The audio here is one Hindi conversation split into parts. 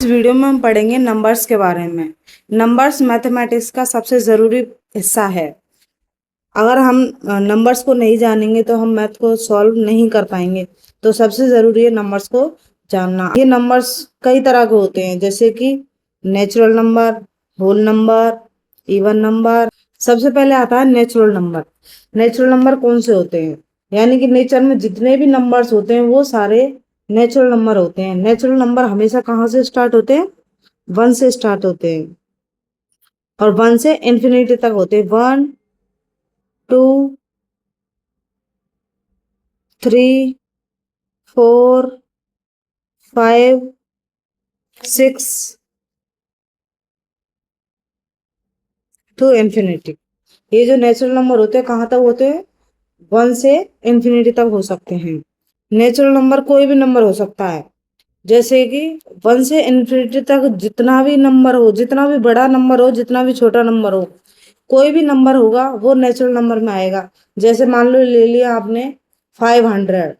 इस वीडियो में हम पढ़ेंगे नंबर्स के बारे में। नंबर्स मैथमेटिक्स का सबसे ज़रूरी हिस्सा है। अगर हम नंबर्स को नहीं जानेंगे तो हम मैथ को सॉल्व नहीं कर पाएंगे। तो सबसे ज़रूरी है नंबर्स को जानना। ये नंबर्स कई तरह के होते हैं, जैसे कि natural number, whole number, even number. सबसे पहले आता है नेचुरल नंबर। नेचुरल नंबर कौन से होते हैं? यानी कि नेचर में जितने भी नंबर्स होते हैं वो सारे नेचुरल नंबर होते हैं। नेचुरल नंबर हमेशा कहाँ से स्टार्ट होते हैं? 1 से स्टार्ट होते हैं और 1 से इंफिनिटी तक होते हैं। 1, 2, 3, 4, 5, 6 टू इंफिनिटी। ये जो नेचुरल नंबर होते हैं कहाँ तक होते हैं? 1 से इंफिनिटी तक हो सकते हैं। नेचुरल नंबर कोई भी नंबर हो सकता है, जैसे कि 1 से इंफिनिटी तक जितना भी नंबर हो, जितना भी बड़ा नंबर हो, जितना भी छोटा नंबर हो, कोई भी नंबर होगा वो नेचुरल नंबर में आएगा। जैसे मान लो ले लिया आपने 500,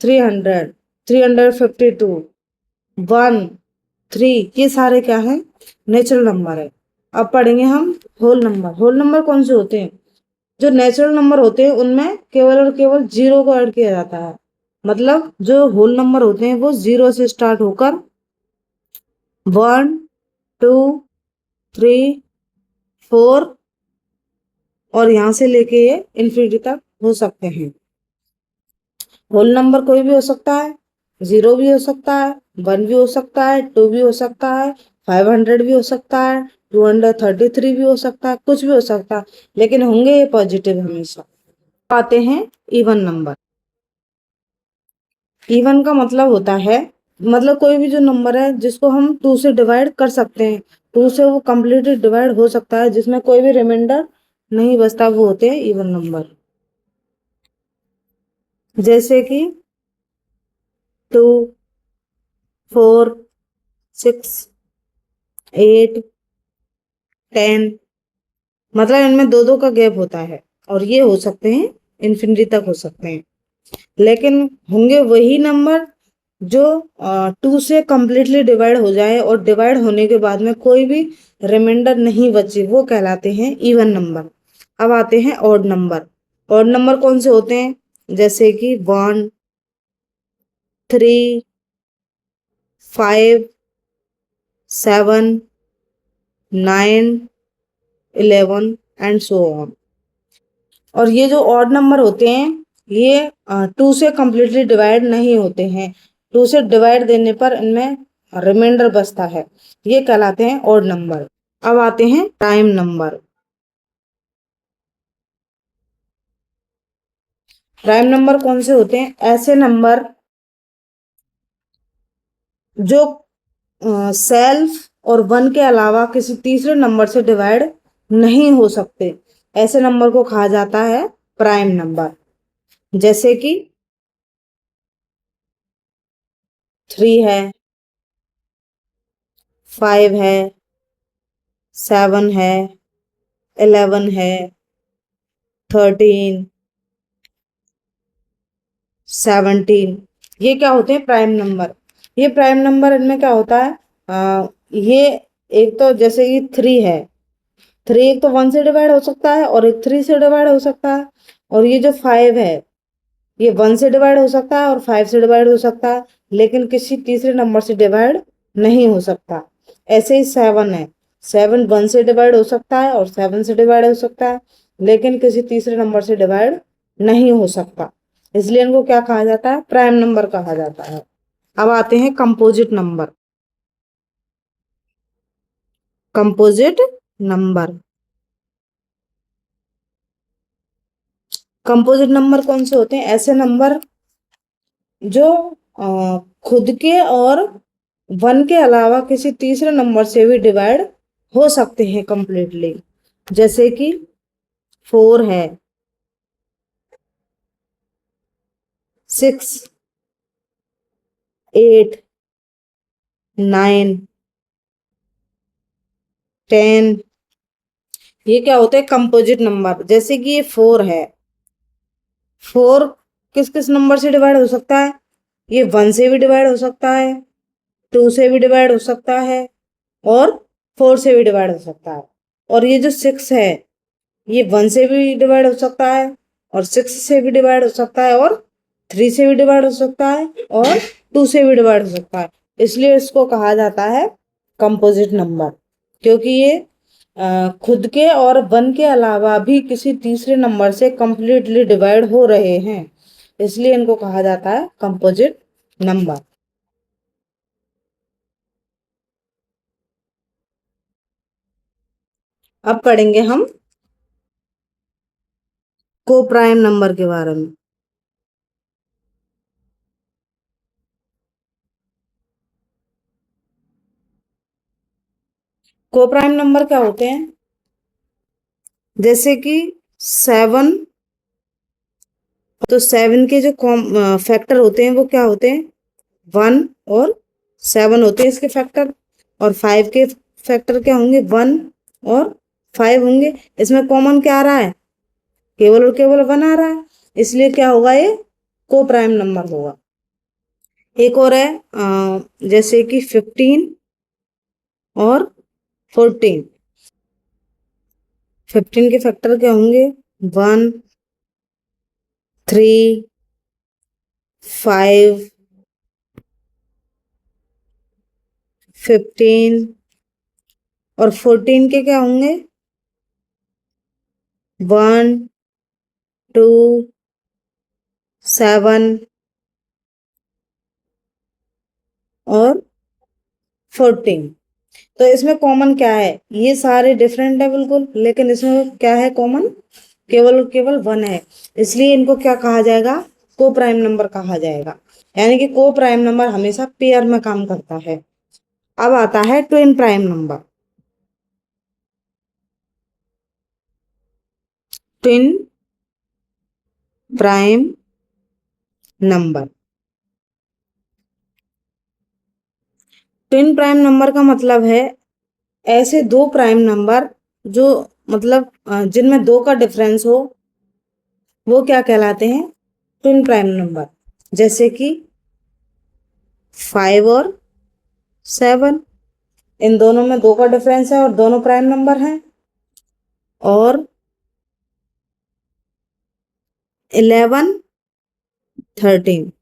300, 352, 1, 3, ये सारे क्या है? नेचुरल नंबर है। अब पढ़ेंगे हम होल नंबर। होल नंबर कौन से होते हैं? जो नेचुरल नंबर होते हैं उनमें केवल और केवल जीरो को ऐड किया जाता है। मतलब जो होल नंबर होते हैं वो जीरो से स्टार्ट होकर 1, 2, 3, 4 और यहाँ से लेके ये इन्फिनिटी तक हो सकते हैं। होल नंबर कोई भी हो सकता है, जीरो भी हो सकता है, 1 भी हो सकता है, 2 भी हो सकता है, 500 भी हो सकता है, 233 भी हो सकता है, कुछ भी हो सकता है, लेकिन होंगे ये पॉजिटिव हमेशा। आते हैं इवन नंबर। इवन का मतलब होता है, मतलब कोई भी जो नंबर है जिसको हम 2 से डिवाइड कर सकते हैं, 2 से वो कम्प्लीटली डिवाइड हो सकता है, जिसमें कोई भी रिमाइंडर नहीं बचता, वो होते हैं इवन नंबर। जैसे कि 2, 4, 6, 8, 10, मतलब इनमें दो दो का गैप होता है और ये हो सकते हैं इन्फिनिटी तक हो सकते हैं। लेकिन होंगे वही नंबर जो 2 से कम्प्लीटली डिवाइड हो जाए और डिवाइड होने के बाद में कोई भी रिमाइंडर नहीं बचे, वो कहलाते हैं इवन नंबर। अब आते हैं ऑड नंबर। ऑड नंबर कौन से होते हैं? जैसे कि 1, 3, 5, 7, 9, 11 एंड सो ऑन। और ये जो ऑड नंबर होते हैं ये 2 से कम्प्लीटली डिवाइड नहीं होते हैं। 2 से डिवाइड देने पर इनमें रिमाइंडर बचता है, ये कहलाते हैं ऑड नंबर। अब आते हैं प्राइम नंबर। प्राइम नंबर कौन से होते हैं? ऐसे नंबर जो सेल्फ और 1 के अलावा किसी तीसरे नंबर से डिवाइड नहीं हो सकते, ऐसे नंबर को कहा जाता है प्राइम नंबर। जैसे कि 3 है, 5 है, 7 है, 11 है, 13, 17, ये क्या होते हैं? Prime number. ये प्राइम नंबर, इनमें क्या होता है? ये एक तो जैसे कि 3 है, 3 एक तो 1 से डिवाइड हो सकता है और एक 3 से डिवाइड हो सकता है। और ये जो 5 है ये 1 से डिवाइड हो सकता है और 5 से डिवाइड हो सकता है, लेकिन किसी तीसरे नंबर से डिवाइड नहीं हो सकता। ऐसे ही 7 है, 7 1 से डिवाइड हो सकता है और 7 से डिवाइड हो सकता है, लेकिन किसी तीसरे नंबर से डिवाइड नहीं हो सकता, इसलिए इनको क्या कहा जाता है? प्राइम नंबर कहा जाता है। अब आते हैं composite number. Composite number. Composite number कौन से होते हैं? ऐसे नंबर जो खुद के और 1 के अलावा किसी तीसरे नंबर से भी डिवाइड हो सकते हैं कंप्लीटली। जैसे कि 4 है, 6, 8, 9, 10, ये क्या होते हैं? Composite number. जैसे कि ये 4 है, 4 किस किस नंबर से डिवाइड हो सकता है? ये 1 से भी डिवाइड हो सकता है, 2 से भी डिवाइड हो सकता है और 4 से भी डिवाइड हो सकता है। और ये जो 6 है ये 1 से भी डिवाइड हो सकता है और 6 से भी डिवाइड हो सकता है और 3 से भी डिवाइड हो सकता है और 2 से भी डिवाइड हो सकता है। इसलिए इसको कहा जाता है कंपोजिट नंबर, क्योंकि ये खुद के और 1 के अलावा भी किसी तीसरे नंबर से कंप्लीटली डिवाइड हो रहे हैं, इसलिए इनको कहा जाता है कंपोजिट नंबर। अब पढ़ेंगे हम को प्राइम नंबर के बारे में। को प्राइम नंबर क्या होते हैं? जैसे कि 7, तो 7 के जो फैक्टर होते हैं वो क्या होते हैं? 1 और 7 होते हैं इसके फैक्टर। और 5 के फैक्टर क्या होंगे? 1 और 5 होंगे। इसमें कॉमन क्या आ रहा है? केवल और केवल 1 आ रहा है, इसलिए क्या होगा? ये को प्राइम नंबर होगा। एक और है जैसे कि 15 और 14। 15 के फैक्टर क्या होंगे? 1, 3, 5, 15 और 14 के क्या होंगे? 1, 2, 7 और 14। तो इसमें कॉमन क्या है? ये सारे डिफरेंट है बिल्कुल, लेकिन इसमें क्या है कॉमन? केवल और केवल 1 है, इसलिए इनको क्या कहा जाएगा? को प्राइम नंबर कहा जाएगा। यानी कि को प्राइम नंबर हमेशा पेयर में काम करता है। अब आता है twin prime number. Twin prime number. Twin prime number का मतलब है ऐसे दो प्राइम नंबर जो मतलब जिनमें 2 का डिफरेंस हो, वो क्या कहलाते हैं? Twin prime number. जैसे कि 5 और 7, इन दोनों में 2 का डिफरेंस है और दोनों प्राइम नंबर हैं। और 11, 13,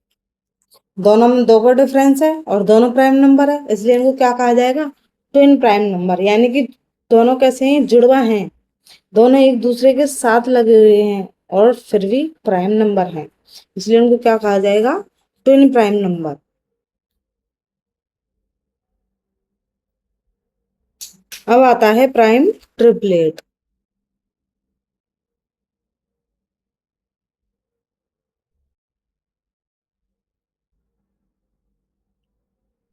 दोनों में 2 का डिफरेंस है और दोनों प्राइम नंबर है, इसलिए इनको क्या कहा जाएगा? Twin prime number. यानी कि दोनों कैसे हैं? जुड़वा हैं, दोनों एक दूसरे के साथ लगे हुए हैं और फिर भी प्राइम नंबर हैं, इसलिए उनको क्या कहा जाएगा? Twin prime number. अब आता है prime triplet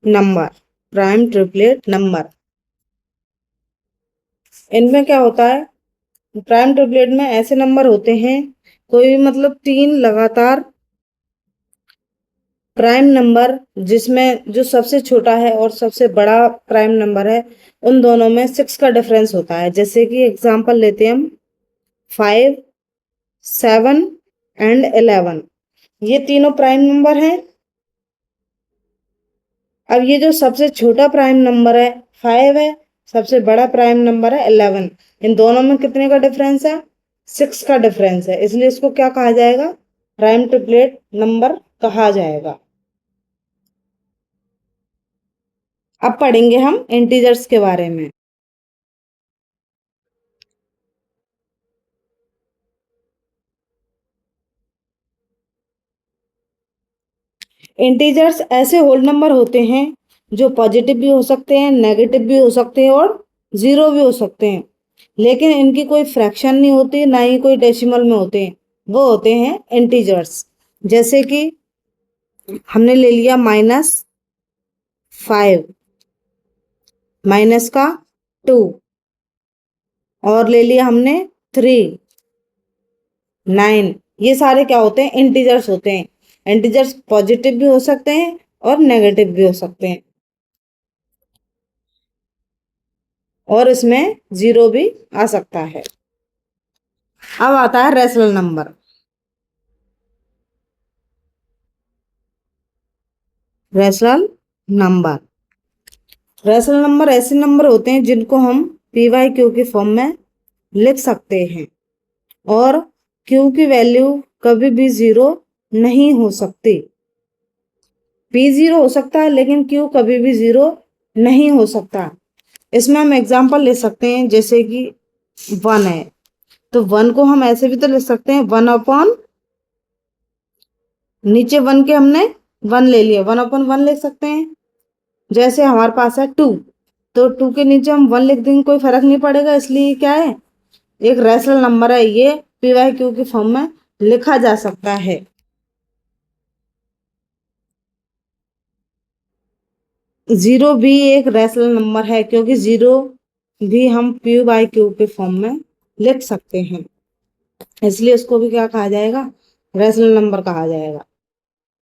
number. Prime triplet number, इनमें क्या होता है? प्राइम ट्रिपलेट में ऐसे नंबर होते हैं, कोई भी मतलब 3 लगातार प्राइम नंबर जिसमें जो सबसे छोटा है और सबसे बड़ा प्राइम नंबर है, उन दोनों में 6 का डिफरेंस होता है। जैसे कि एग्जांपल लेते हैं हम, 5, 7 एंड 11, ये तीनों प्राइम नंबर हैं। अब ये जो सबसे छोटा प्राइम नंबर है 5 है, सबसे बड़ा प्राइम नंबर है 11, इन दोनों में कितने का डिफरेंस है? 6 का डिफरेंस है, इसलिए इसको क्या कहा जाएगा? प्राइम ट्रिपलेट नंबर कहा जाएगा। अब पढ़ेंगे हम इंटीजर्स के बारे में। इंटीजर्स ऐसे होल नंबर होते हैं जो पॉजिटिव भी हो सकते हैं, नेगेटिव भी हो सकते हैं और जीरो भी हो सकते हैं, लेकिन इनकी कोई फ्रैक्शन नहीं होती, ना ही कोई डेसिमल में होते हैं। वो होते हैं इंटीजर्स। जैसे कि हमने ले लिया -5, माइनस का 2, और ले लिया हमने 3, 9, ये सारे क्या होते हैं? इंटीजर्स होते हैं। इंटीजर्स पॉजिटिव भी हो सकते हैं और नेगेटिव भी हो सकते हैं, और इसमें जीरो भी आ सकता है। अब आता है rational number. Rational number rational number ऐसे नंबर होते हैं जिनको हम पी वाई क्यू के फॉर्म में लिख सकते हैं और क्यू की वैल्यू कभी भी जीरो नहीं हो सकती। पी जीरो हो सकता है लेकिन क्यू कभी भी जीरो नहीं हो सकता। इसमें हम एग्जाम्पल ले सकते हैं, जैसे कि 1 है तो 1 को हम ऐसे भी तो लिख सकते हैं 1/, नीचे 1 के हमने 1 ले लिया, 1/1 लिख सकते हैं। जैसे हमारे पास है 2, तो 2 के नीचे हम 1 लिख देंगे, कोई फर्क नहीं पड़ेगा, इसलिए क्या है, एक रैशनल नंबर है, ये पी वाई क्यू के फॉर्म में लिखा जा सकता है। 0 भी एक रैशनल नंबर है क्योंकि 0 भी हम पी वाई क्यू के फॉर्म में लिख सकते हैं, इसलिए उसको भी क्या कहा जाएगा, रैशनल नंबर कहा जाएगा।